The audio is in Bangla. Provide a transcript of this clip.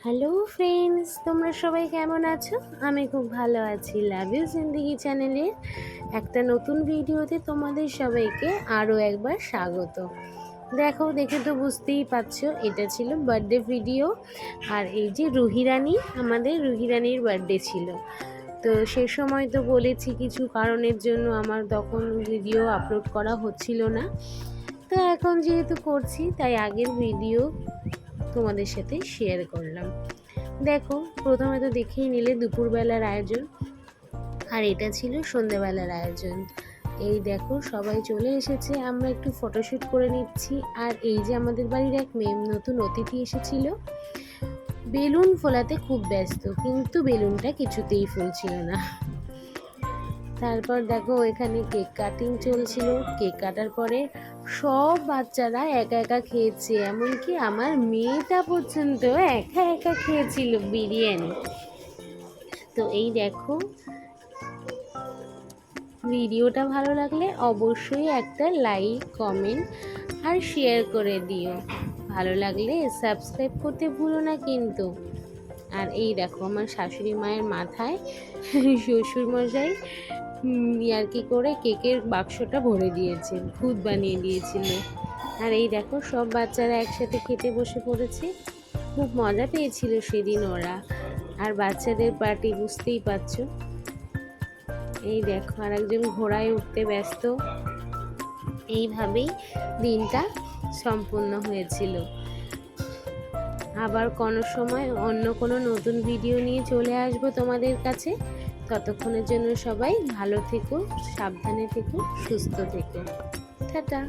হ্যালো ফ্রেন্ডস, তোমরা সবাই কেমন আছো? আমি খুব ভালো আছি। লাভ ইউ জিন্দেগি চ্যানেলের একটা নতুন ভিডিওতে তোমাদের সবাইকে আরও একবার স্বাগত। দেখে তো বুঝতেই পারছো, এটা ছিল বার্থডে ভিডিও। আর এই যে রুহিরানি, আমাদের রুহিরানির বার্থডে ছিল। তো সে সময় তো বলেছি কিছু কারণের জন্য আমার তখন ভিডিও আপলোড করা হচ্ছিল না। তো এখন যেহেতু করছি, তাই আগের ভিডিও তোমাদের সাথে শেয়ার করলাম। দেখো, প্রথমে তো দেখেই নিলে দুপুরবেলার আয়োজন, আর এটা ছিল সন্ধ্যেবেলার আয়োজন। এই দেখো, সবাই চলে এসেছে, আমরা একটু ফটোশ্যুট করে নিচ্ছি। আর এই যে আমাদের বাড়ির এক নতুন অতিথি এসেছিল, বেলুন ফোলাতে খুব ব্যস্ত, কিন্তু বেলুনটা কিছুতেই ফুলছিল না। তারপর দেখো, এখানে কেক কাটিং চলছিল। কেক কাটার পরে সব বাচ্চারা একা একা খেয়েছে, এমনকি আমার মেয়েটা পর্যন্ত একা একা খেয়েছিল বিরিয়ানি। তো এই দেখো, ভিডিওটা ভালো লাগলে অবশ্যই একটা লাইক, কমেন্ট আর শেয়ার করে দিও। ভালো লাগলে সাবস্ক্রাইব করতে ভুলো না কিন্তু। আর এই দেখো, আমার শাশুড়ি মায়ের মাথায় শ্বশুরমশাই ইয়ার্কি করে কেকের বাক্সটা ভরে দিয়েছে, ভূত বানিয়ে দিয়েছিল। আর এই দেখো, সব বাচ্চারা একসাথে খেতে বসে পড়েছে। খুব মজা পেয়েছিল সেদিন ওরা। আর বাচ্চাদের পার্টি, বুঝতেই পারছো। এই দেখো, আর একজন ঘোড়ায় উঠতে ব্যস্ত। এইভাবেই দিনটা সম্পূর্ণ হয়েছিল। আবার কোনো সময় অন্য কোনো নতুন ভিডিও নিয়ে চলে আসবো তোমাদের কাছে। ততক্ষণের জন্য সবাই ভালো থেকো, সাবধানে থেকো, সুস্থ থেকো। টাটা।